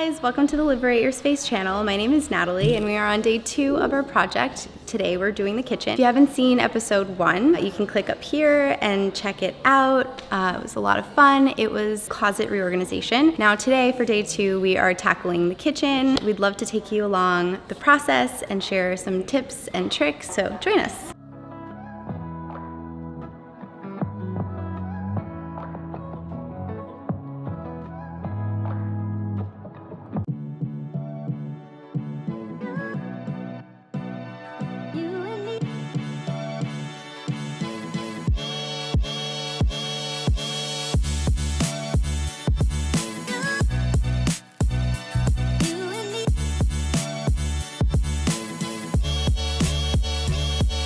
guys, welcome to the Liberate Your Space channel. My name is Natalie and we are on day 2 of our project. Today we're doing the kitchen. If you haven't seen episode 1, you can click up here and check it out. It was a lot of fun. It was closet reorganization. Now today for day 2, we are tackling the kitchen. We'd love to take you along the process and share some tips and tricks, so join us.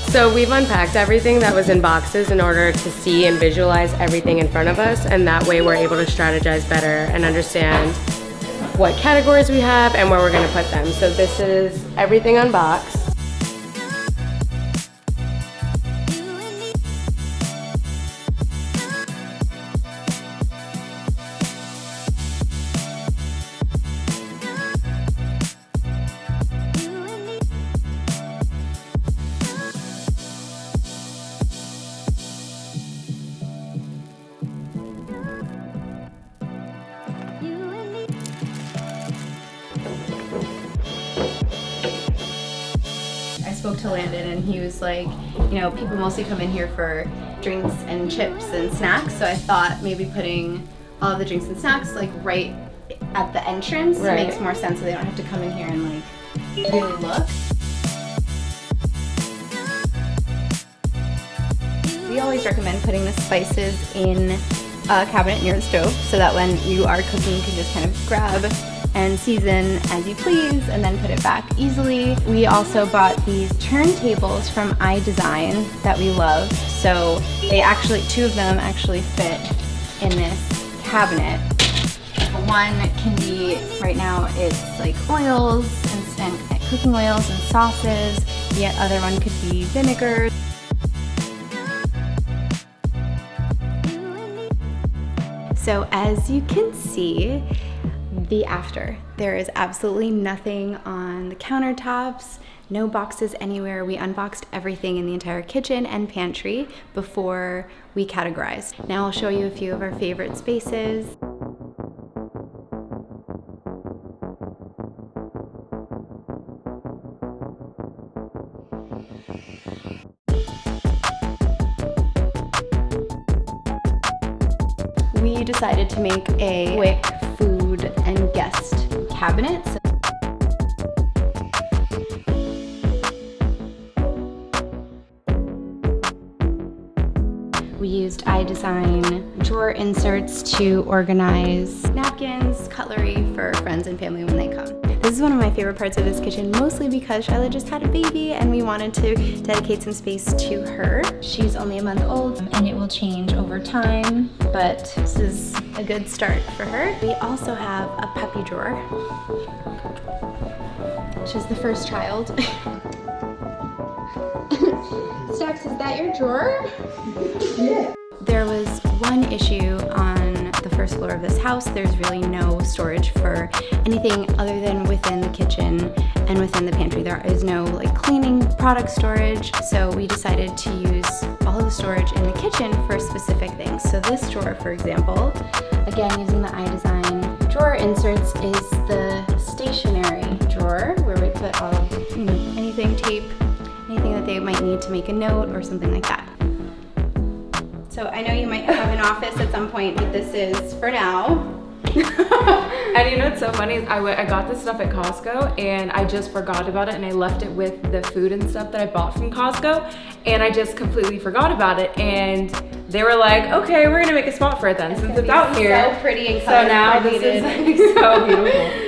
So we've unpacked everything that was in boxes in order to see and visualize everything in front of us, and that way we're able to strategize better and understand what categories we have and where we're going to put them. So this is everything unboxed. I spoke to Landon and he was like, you know, people mostly come in here for drinks and chips and snacks, so I thought maybe putting all of the drinks and snacks like right at the entrance makes more sense, so they don't have to come in here and like really look. We always recommend putting the spices in a cabinet near the stove so that when you are cooking you can just kind of grab and season as you please and then put it back easily. We also bought these turntables from iDesign that we love. So they actually, 2 of them actually fit in this cabinet. One can be, right now it's like oils and cooking oils and sauces. The other one could be vinegar. So as you can see, the after. There is absolutely nothing on the countertops, no boxes anywhere. We unboxed everything in the entire kitchen and pantry before we categorized. Now I'll show you a few of our favorite spaces. We decided to make a quick food and guest cabinet. We used iDesign drawer inserts to organize napkins, cutlery for friends and family when they come. This is one of my favorite parts of this kitchen, mostly because Shyla just had a baby and we wanted to dedicate some space to her. She's only a month old and it will change over time, but this is a good start for her. We also have a puppy drawer. She's the first child. Stax, is that your drawer? Yeah. There was one issue on the first floor of this house. There's really no storage for anything other than within the kitchen and within the pantry. There is no like cleaning product storage, so we decided to use all of the storage in the kitchen for specific things. So this drawer, for example, again using the iDesign drawer inserts, is the stationary drawer where we put all of, you know, anything, tape, anything that they might need to make a note or something like that. So I know you might have an office at some point, but this is for now. And you know what's so funny is I got this stuff at Costco and I just forgot about it, and I left it with the food and stuff that I bought from Costco, and I just completely forgot about it, and they were like, okay, we're gonna make a spot for it then since it's out here. So pretty and so now this is like so beautiful.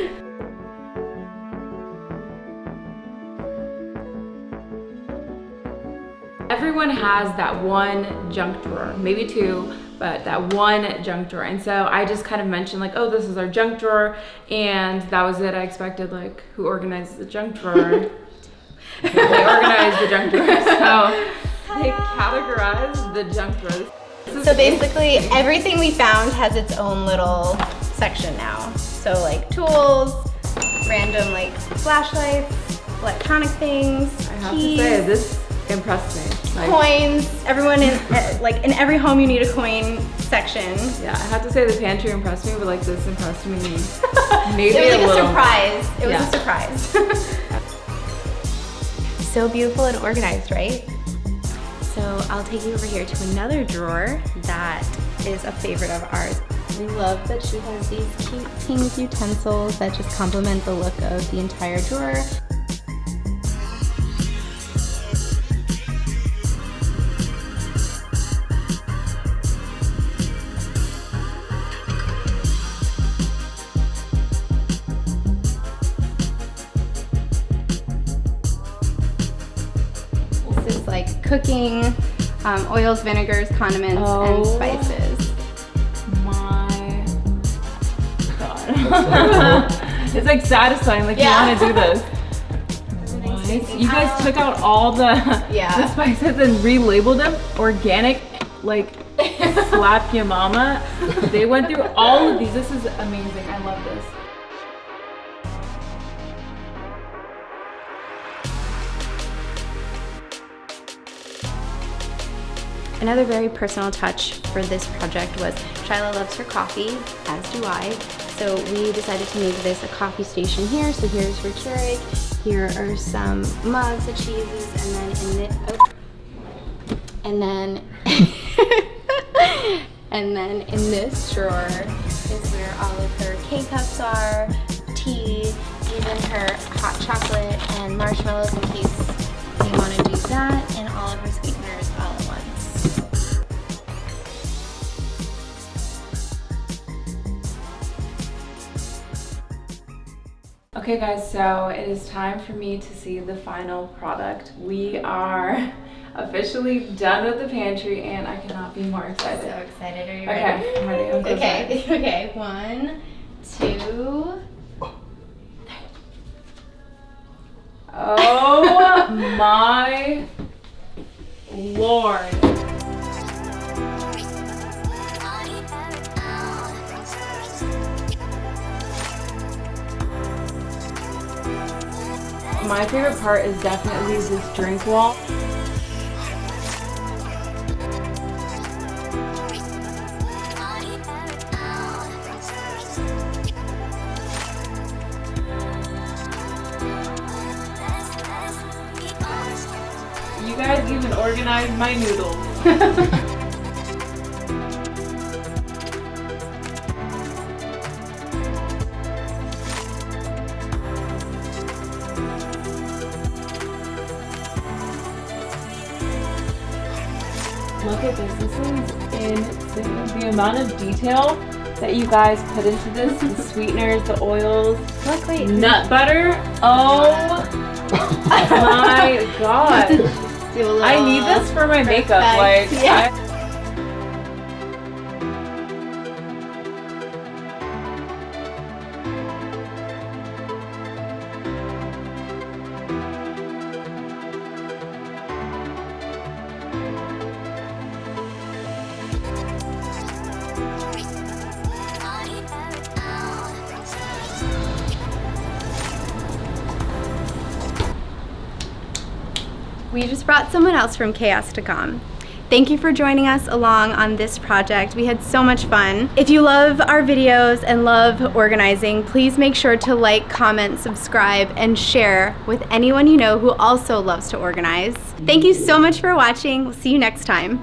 Everyone has that one junk drawer, maybe 2, but that one junk drawer. And so I just kind of mentioned like, oh, this is our junk drawer. And that was it. I expected like, who organizes the junk drawer? They organized the junk drawer. So they categorized the junk drawer. So basically everything we found has its own little section now. So like tools, random like flashlights, electronic things, I have keys, to say, this impressed me. Like, coins. Everyone in like in every home you need a coin section. yeah, I have to say the pantry impressed me, but like this impressed me maybe It was like a little. surprise. It was Yeah. a surprise. So beautiful and organized, right? So I'll take you over here to another drawer that is a favorite of ours. We love that she has these cute pink utensils that just complement the look of the entire drawer. This is like cooking, oils, vinegars, condiments, and spices. My God. It's like satisfying, like you want to do this. What? You guys took out all the spices and relabeled them organic, like slap your mama. They went through all of these. This is amazing. I love this. Another very personal touch for this project was Shyla loves her coffee, as do I. So we decided to make this a coffee station here. So here's her Keurig. Here are some mugs that she uses, and then in this drawer is where all of her K-cups are, tea, even her hot chocolate and marshmallows in case you want to do that, and all of her sweeteners all at once. Okay guys, so it is time for me to see the final product. We are officially done with the pantry and I cannot be more excited. So excited, are you Okay, ready? I'm ready. I'm so excited. Okay, 1, 2. Oh my Lord. My favorite part is definitely this drink wall. You guys even organized my noodles. Look at this, this is insane. The amount of detail that you guys put into this, the sweeteners, the oils, Look, wait. nut butter. Oh my God. I need this for my makeup. Like, yeah. We just brought someone else from Chaos to come. Thank you for joining us along on this project. We had so much fun. If you love our videos and love organizing, please make sure to like, comment, subscribe, and share with anyone you know who also loves to organize. Thank you so much for watching. We'll see you next time.